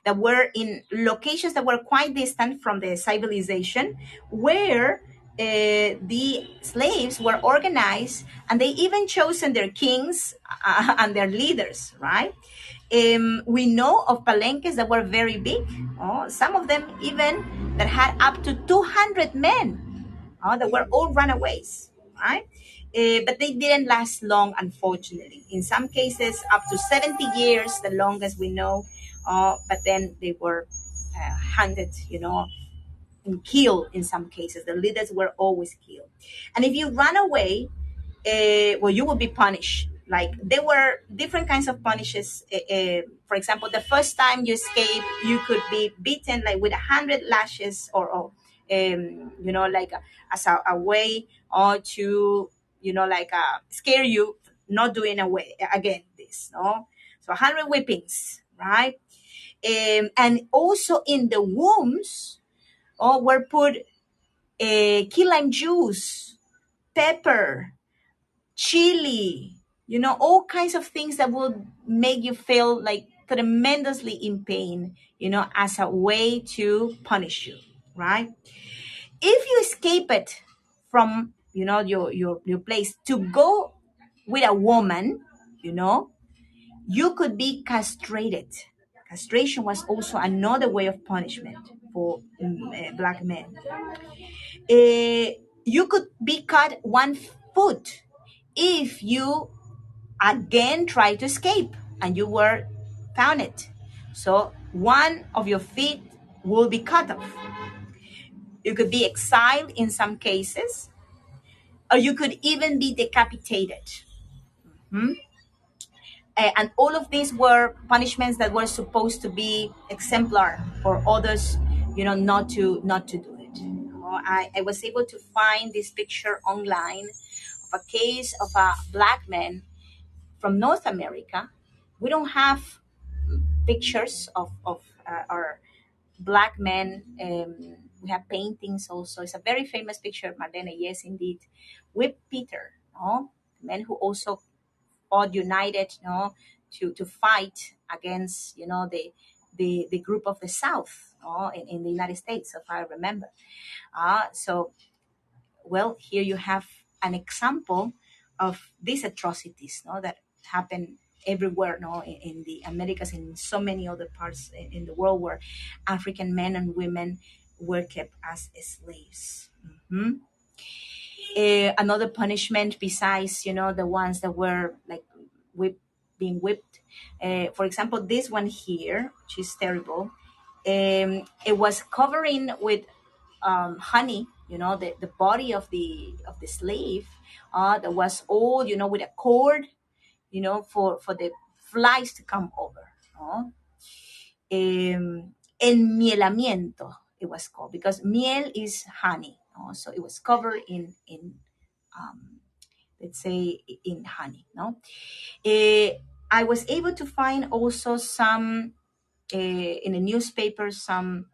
that were in locations that were quite distant from the civilization, where the slaves were organized, and they even chosen their kings and their leaders, right? We know of palenques that were very big. Some of them even that had up to 200 men that were all runaways, right? But they didn't last long, unfortunately. In some cases, up to 70 years, the longest we know. But then they were handed, and killed in some cases. The leaders were always killed. And if you run away, well, you will be punished. Like there were different kinds of punishes. For example, the first time you escape, you could be beaten like with 100 lashes, or like as a way or to, like scare you, not doing away again this, no. So 100 whippings, right? And also in the wombs, were put key lime juice, pepper, chili, all kinds of things that will make you feel like tremendously in pain, as a way to punish you, right? If you escape it from, your place to go with a woman, you know, you could be castrated. Castration was also another way of punishment for black men. Uh, you could be cut one foot if you again try to escape and you were found it. So one of your feet will be cut off. You could be exiled in some cases, or you could even be decapitated. Hmm? And all of these were punishments that were supposed to be exemplar for others, not to do it. I was able to find this picture online of a case of a black man from North America. We don't have pictures of our black men. We have paintings also. It's a very famous picture, Marlene, yes, indeed, with Peter, no? Men who also fought united, to fight against, the group of the South, in the United States, if I remember. So, well, here you have an example of these atrocities, that happen everywhere, in the Americas and in so many other parts in the world where African men and women were kept as slaves. Mhm. Another punishment besides, the ones that were like being whipped. For example, this one here, which is terrible. It was covering with honey, the body of the slave, that was all, with a cord, for the flies to come over. Enmielamiento, it was called, because miel is honey. So it was covered in um, let's say in honey. No, I was able to find also some in the newspaper, some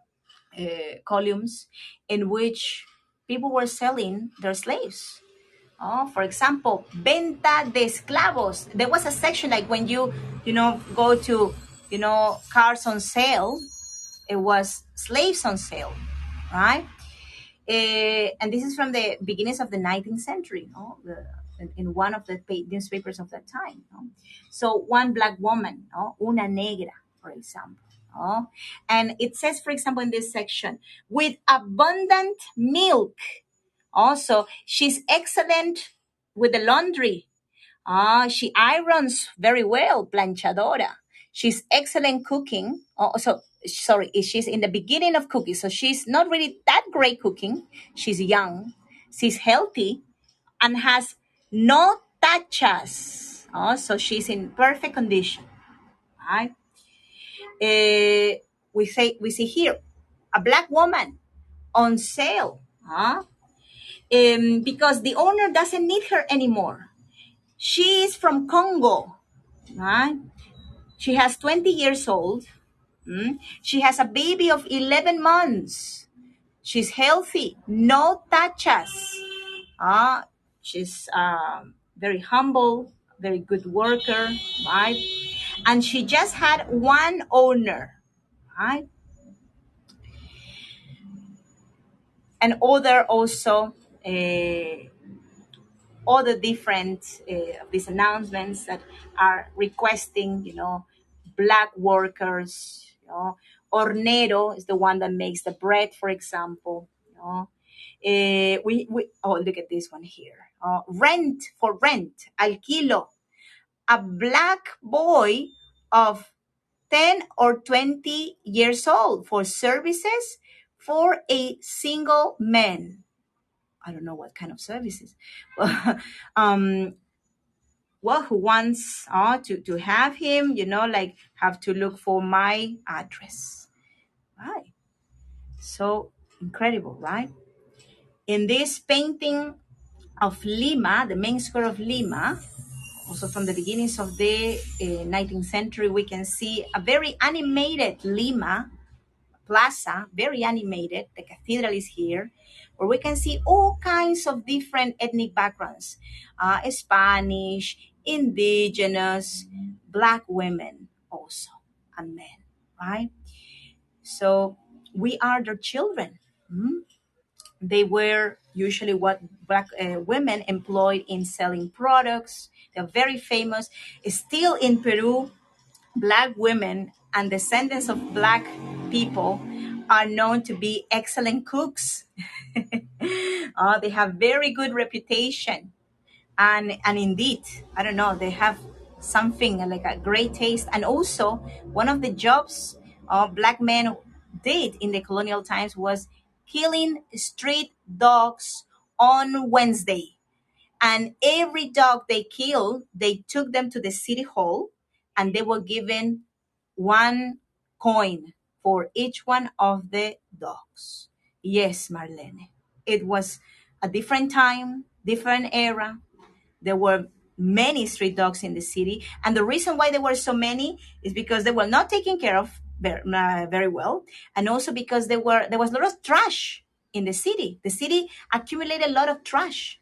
columns in which people were selling their slaves. For example, venta de esclavos. There was a section like when you go to, cars on sale, it was slaves on sale, right? And this is from the beginnings of the 19th century, in one of the newspapers of that time. So one black woman, una negra, for example. And it says, for example, in this section, with abundant milk. Also, she's excellent with the laundry. She irons very well, planchadora. She's excellent cooking. So sorry, she's in the beginning of cooking, so she's not really that great cooking. She's young, she's healthy, and has no tachas. Oh, so she's in perfect condition, right? We see here a black woman on sale, huh? Because the owner doesn't need her anymore. She is from Congo, right? She has 20 years old. She has a baby of 11 months. She's healthy, no tachas. Uh, she's very humble, very good worker, right? And she just had one owner, right? And other also, all the different these announcements that are requesting, black workers. Hornero is the one that makes the bread, for example. We oh, look at this one here. Rent, alquilo, a black boy of 10 or 20 years old for services for a single man. I don't know what kind of services. um, well, who wants to have him, like have to look for my address. Right. So incredible, right? In this painting of Lima, the main square of Lima, also from the beginnings of the 19th century, we can see a very animated Lima plaza, very animated. The cathedral is here, where we can see all kinds of different ethnic backgrounds, Spanish, indigenous, black women also, and men, right? So we are their children. They were usually what black women employed in selling products. They're very famous. Still in Peru, black women and descendants of black people are known to be excellent cooks. They have very good reputation, and indeed, I don't know, they have something like a great taste. And also, one of the jobs black men did in the colonial times was killing street dogs on Wednesday. And every dog they killed, they took them to the city hall and they were given one coin for each one of the dogs. Yes, Marlene. It was a different time, different era. There were many street dogs in the city. And the reason why there were so many is because they were not taken care of very well. And also because there was a lot of trash in the city. The city accumulated a lot of trash.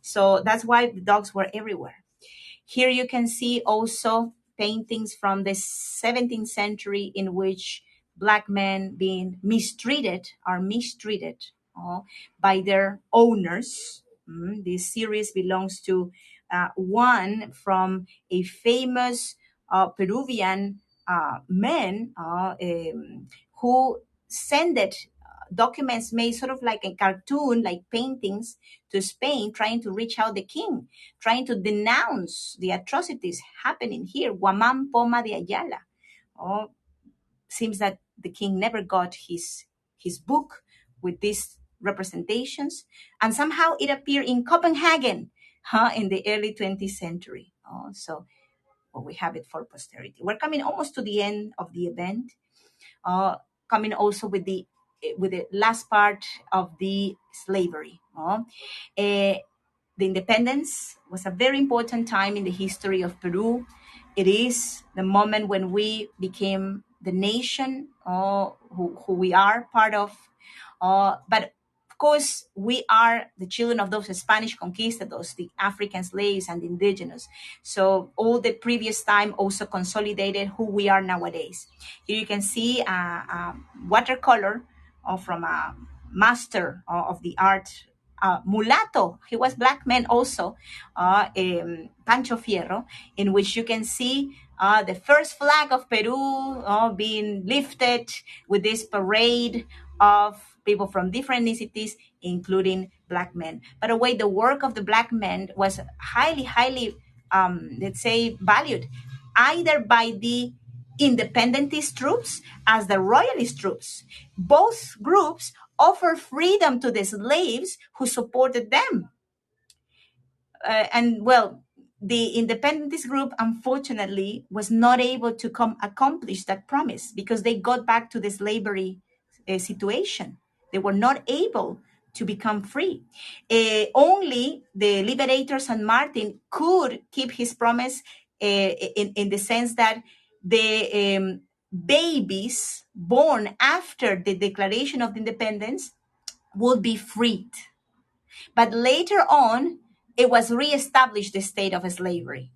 So that's why the dogs were everywhere. Here you can see also paintings from the 17th century in which black men being mistreated by their owners. This series belongs to one from a famous Peruvian man who sent documents made sort of like a cartoon, like paintings, to Spain, trying to reach out the king, trying to denounce the atrocities happening here. Guamán Poma de Ayala. Oh, seems that the king never got his book with these representations, and somehow it appeared in Copenhagen, in the early 20th century. So well, we have it for posterity. We're coming almost to the end of the event. Coming also with the last part of the slavery. The independence was a very important time in the history of Peru. It is the moment when we became the nation who we are part of. But of course, we are the children of those Spanish conquistadors, the African slaves and the indigenous. So all the previous time also consolidated who we are nowadays. Here you can see a watercolor from a master of the art, mulatto. He was black man also, Pancho Fierro, in which you can see the first flag of Peru being lifted with this parade of people from different ethnicities, including black men. By the way, the work of the black men was highly, let's say, valued, either by the independentist troops as the royalist troops. Both groups offer freedom to the slaves who supported them. And well, the independentist group unfortunately was not able to accomplish that promise because they got back to the slavery situation. They were not able to become free. Only the liberators San Martin could keep his promise, in the sense that the babies born after the declaration of independence would be freed. But later on, it was reestablished the state of slavery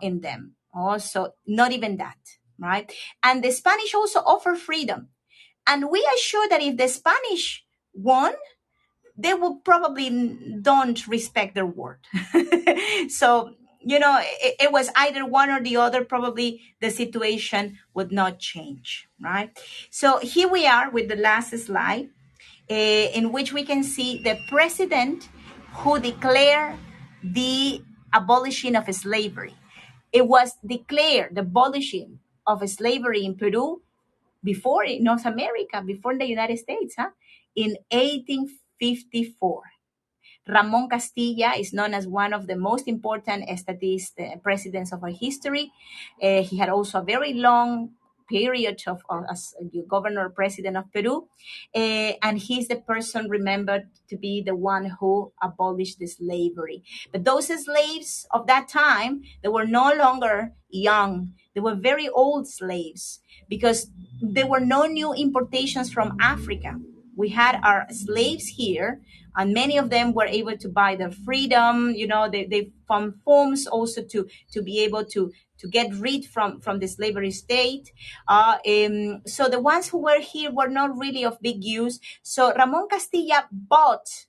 in them. Also, not even that, right? And the Spanish also offer freedom. And we are sure that if the Spanish won, they will probably don't respect their word. So, it was either one or the other. Probably the situation would not change, right? So here we are with the last slide, in which we can see the president who declared the abolishing of slavery. It was declared the abolishing of slavery in Peru before in North America, before in the United States, in 1854. Ramon Castilla is known as one of the most important presidents of our history. He had also a very long period as governor president of Peru. And he's the person remembered to be the one who abolished the slavery. But those slaves of that time, they were no longer young. They were very old slaves because there were no new importations from Africa. We had our slaves here, and many of them were able to buy their freedom. They found forms also to be able to get rid from the slavery state. So the ones who were here were not really of big use. So Ramon Castilla bought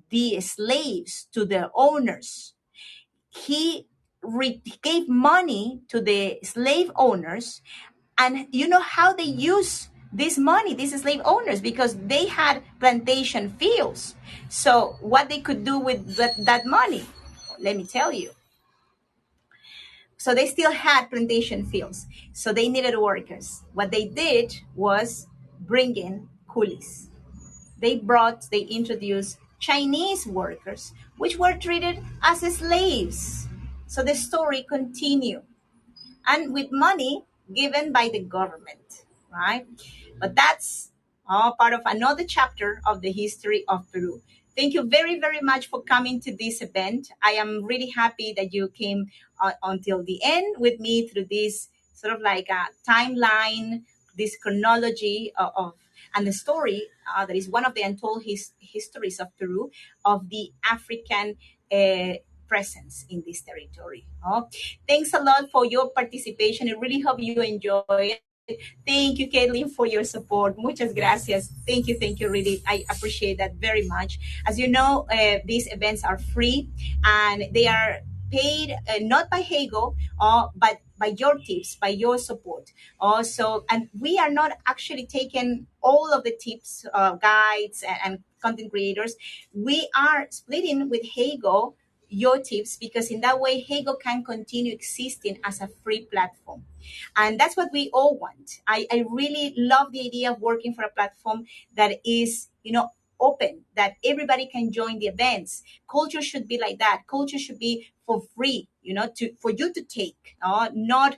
the slaves to their owners. He gave money to the slave owners, and you know how they use this money, these slave owners, because they had plantation fields. So what they could do with that money, let me tell you. So they still had plantation fields. So they needed workers. What they did was bring in coolies. They introduced Chinese workers, which were treated as slaves. So the story continued, and with money given by the government, right? But that's all part of another chapter of the history of Peru. Thank you very, very much for coming to this event. I am really happy that you came until the end with me through this sort of like a timeline, this chronology of and the story that is one of the untold histories of Peru, of the African presence in this territory. Thanks a lot for your participation. I really hope you enjoy it. Thank you, Caitlin, for your support. Muchas gracias. Thank you. Really, I appreciate that very much. As you know, these events are free and they are paid not by Hego, but by your tips, by your support. Also, and we are not actually taking all of the tips, guides, and content creators. We are splitting with Hego your tips, because in that way Hego can continue existing as a free platform. And that's what we all want. I really love the idea of working for a platform that is, open, that everybody can join the events. Culture should be like that. Culture should be for free, for you to take, not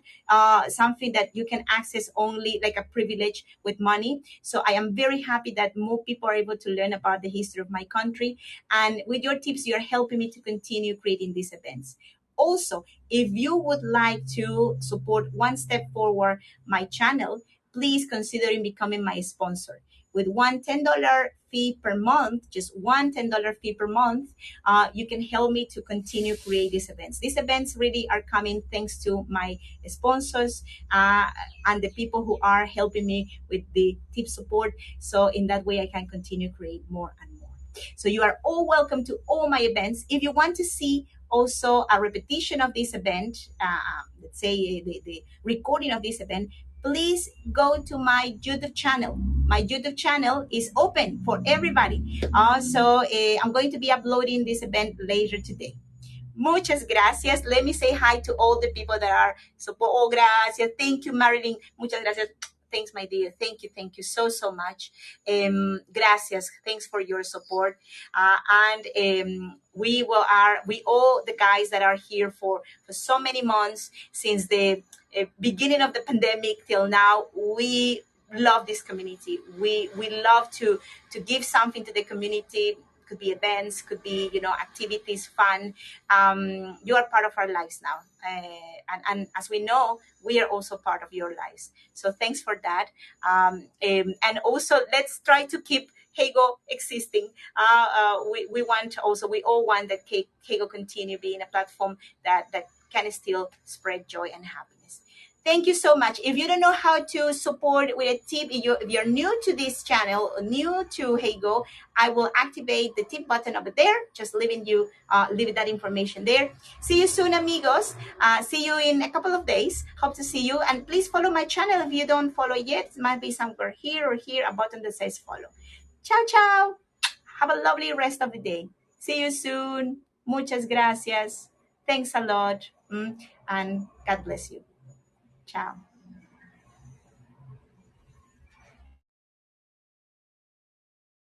something that you can access only like a privilege with money. So I am very happy that more people are able to learn about the history of my country. And with your tips, you're helping me to continue creating these events. Also, if you would like to support One Step Forward, my channel, please consider becoming my sponsor. With one $10 fee per month, just one $10 fee per month, you can help me to continue create these events. These events really are coming thanks to my sponsors and the people who are helping me with the tip support. So in that way, I can continue create more and more. So you are all welcome to all my events. If you want to see also a repetition of this event, let's say the recording of this event, please go to my YouTube channel. My YouTube channel is open for everybody. So I'm going to be uploading this event later today. Muchas gracias. Let me say hi to all the people that are support. Oh, gracias. Thank you, Marilyn. Muchas gracias. Thanks, my dear. Thank you so so much. Gracias. Thanks for your support. And we all the guys that are here for so many months since the beginning of the pandemic till now. We love this community. We love to give something to the community. Could be events, could be activities, fun. You are part of our lives now, and as we know, we are also part of your lives. So thanks for that. And also, let's try to keep Hego existing. We want also, we all want that Hego continue being a platform that can still spread joy and happiness. Thank you so much. If you don't know how to support with a tip, if you're new to this channel, new to Heygo, I will activate the tip button over there. Just leave that information there. See you soon, amigos. See you in a couple of days. Hope to see you. And please follow my channel if you don't follow yet. It might be somewhere here or here, a button that says follow. Ciao, ciao. Have a lovely rest of the day. See you soon. Muchas gracias. Thanks a lot. And God bless you. Ciao.